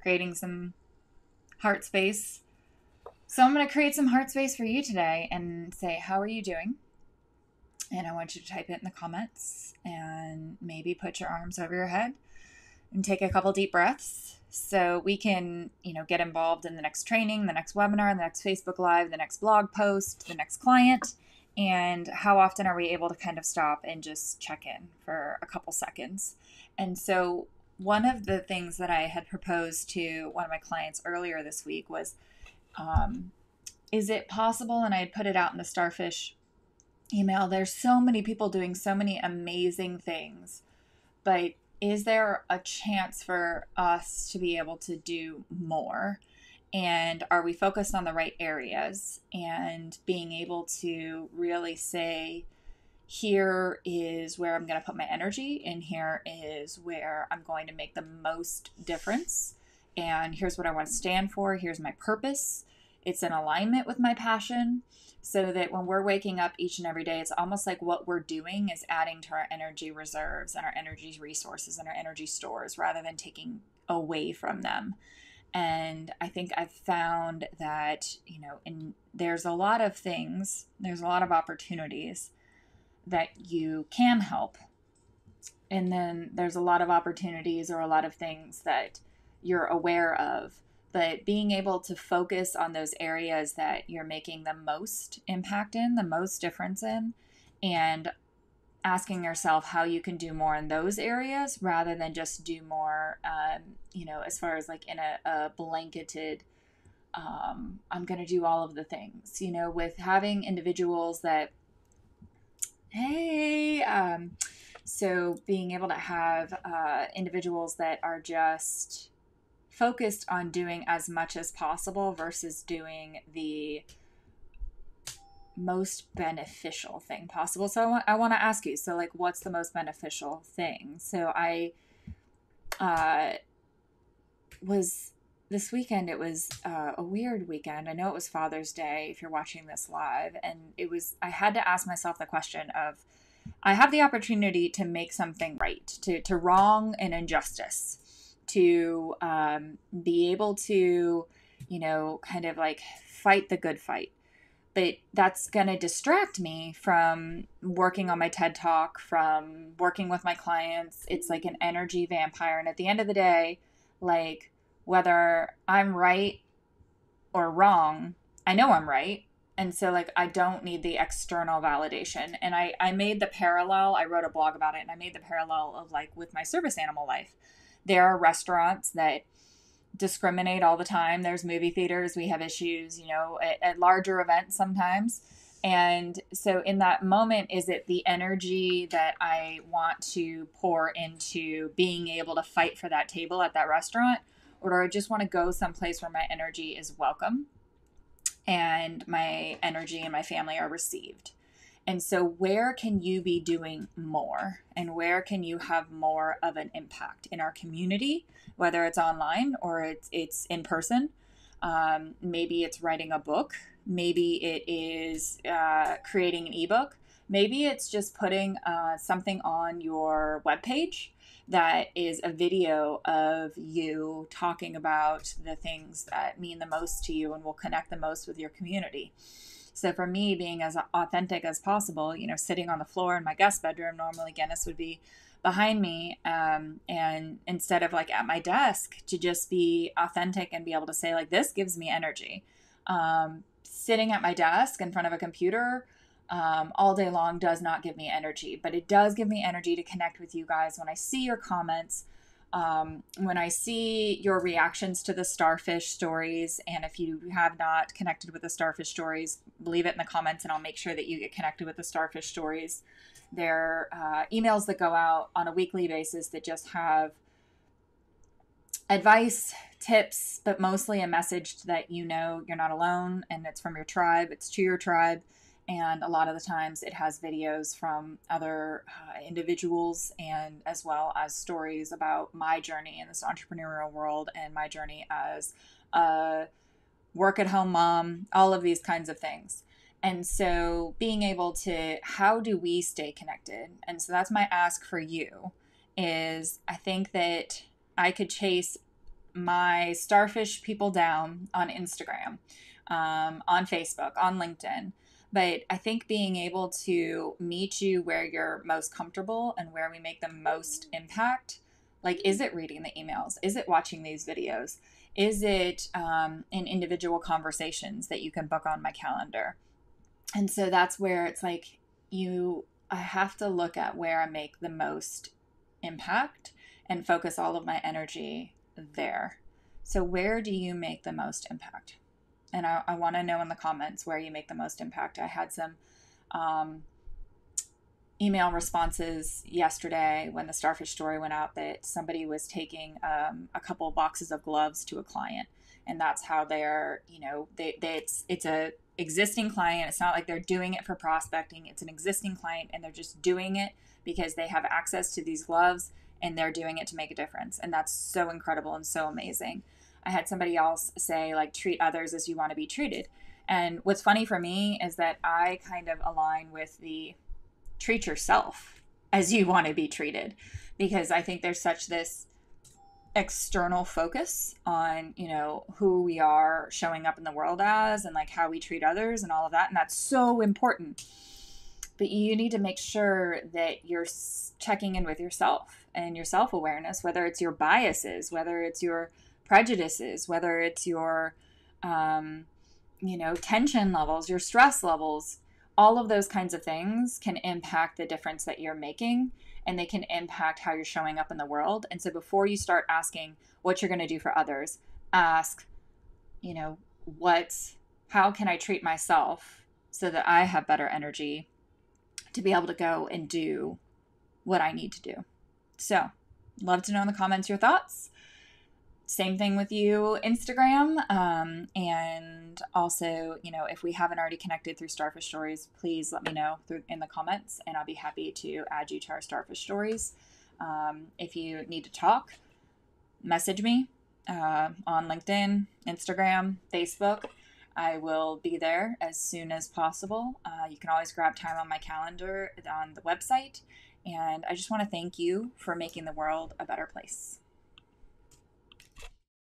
creating some heart space. So I'm going to create some heart space for you today and say, how are you doing? And I want you to type it in the comments and maybe put your arms over your head and take a couple deep breaths so we can, get involved in the next training, the next webinar, the next Facebook Live, the next blog post, the next client. And how often are we able to kind of stop and just check in for a couple seconds? And so one of the things that I had proposed to one of my clients earlier this week was, is it possible, and I had put it out in the Starfish email, there's so many people doing so many amazing things, but is there a chance for us to be able to do more? And are we focused on the right areas? And being able to really say, here is where I'm going to put my energy, and here is where I'm going to make the most difference. And here's what I want to stand for. Here's my purpose. It's in alignment with my passion, so that when we're waking up each and every day, it's almost like what we're doing is adding to our energy reserves and our energy resources and our energy stores rather than taking away from them. And I think I've found that, there's a lot of things, there's a lot of opportunities that you can help. And then there's a lot of opportunities or a lot of things that you're aware of. But being able to focus on those areas that you're making the most impact in, the most difference in, and asking yourself how you can do more in those areas rather than just do more, as far as like in a blanketed, I'm going to do all of the things, with having individuals that, so being able to have individuals that are just focused on doing as much as possible versus doing the most beneficial thing possible. So I want to ask you, so like, what's the most beneficial thing? So I was this weekend, it was a weird weekend. I know it was Father's Day if you're watching this live. And I had to ask myself the question of, I have the opportunity to make something right, to wrong an injustice, to be able to, kind of like fight the good fight. But that's going to distract me from working on my TED Talk, from working with my clients. It's like an energy vampire. And at the end of the day, like, whether I'm right or wrong, I know I'm right. And so like, I don't need the external validation. And I made the parallel, I wrote a blog about it, and I made the parallel of like with my service animal life. There are restaurants that discriminate all the time. There's movie theaters. We have issues, at larger events sometimes. And so in that moment, is it the energy that I want to pour into being able to fight for that table at that restaurant? Or do I just want to go someplace where my energy is welcome and my energy and my family are received? And so where can you be doing more, and where can you have more of an impact in our community, whether it's online or it's in person? Maybe it's writing a book. Maybe it is creating an ebook. Maybe it's just putting something on your webpage that is a video of you talking about the things that mean the most to you and will connect the most with your community. So for me, being as authentic as possible, sitting on the floor in my guest bedroom, normally Guinness would be behind me. And instead of like at my desk, to just be authentic and be able to say like, this gives me energy. Sitting at my desk in front of a computer all day long does not give me energy, but it does give me energy to connect with you guys. When I see your comments, when I see your reactions to the Starfish stories, and if you have not connected with the Starfish stories, leave it in the comments and I'll make sure that you get connected with the Starfish stories. They're emails that go out on a weekly basis that just have advice, tips, but mostly a message that you're not alone, and it's from your tribe, it's to your tribe. And a lot of the times it has videos from other individuals, and as well as stories about my journey in this entrepreneurial world and my journey as a work-at-home mom, all of these kinds of things. And so being able to, how do we stay connected? And so that's my ask for you is, I think that I could chase my starfish people down on Instagram, on Facebook, on LinkedIn. But I think being able to meet you where you're most comfortable and where we make the most impact, like, is it reading the emails? Is it watching these videos? Is it in individual conversations that you can book on my calendar? And so that's where it's like, I have to look at where I make the most impact and focus all of my energy there. So where do you make the most impact? And I want to know in the comments where you make the most impact. I had some email responses yesterday when the starfish story went out that somebody was taking a couple of boxes of gloves to a client, and that's how they're, it's a existing client. It's not like they're doing it for prospecting. It's an existing client, and they're just doing it because they have access to these gloves, and they're doing it to make a difference. And that's so incredible and so amazing. I had somebody else say, like, treat others as you want to be treated. And what's funny for me is that I kind of align with the treat yourself as you want to be treated, because I think there's such this external focus on, who we are showing up in the world as, and like how we treat others and all of that. And that's so important. But you need to make sure that you're checking in with yourself and your self-awareness, whether it's your biases, whether it's your prejudices, whether it's your, tension levels, your stress levels. All of those kinds of things can impact the difference that you're making, and they can impact how you're showing up in the world. And so before you start asking what you're going to do for others, ask, how can I treat myself so that I have better energy to be able to go and do what I need to do. So, love to know in the comments your thoughts. Same thing with you, Instagram. And also, if we haven't already connected through Starfish Stories, please let me know in the comments, and I'll be happy to add you to our Starfish Stories. If you need to talk, message me on LinkedIn, Instagram, Facebook. I will be there as soon as possible. You can always grab time on my calendar on the website. And I just want to thank you for making the world a better place.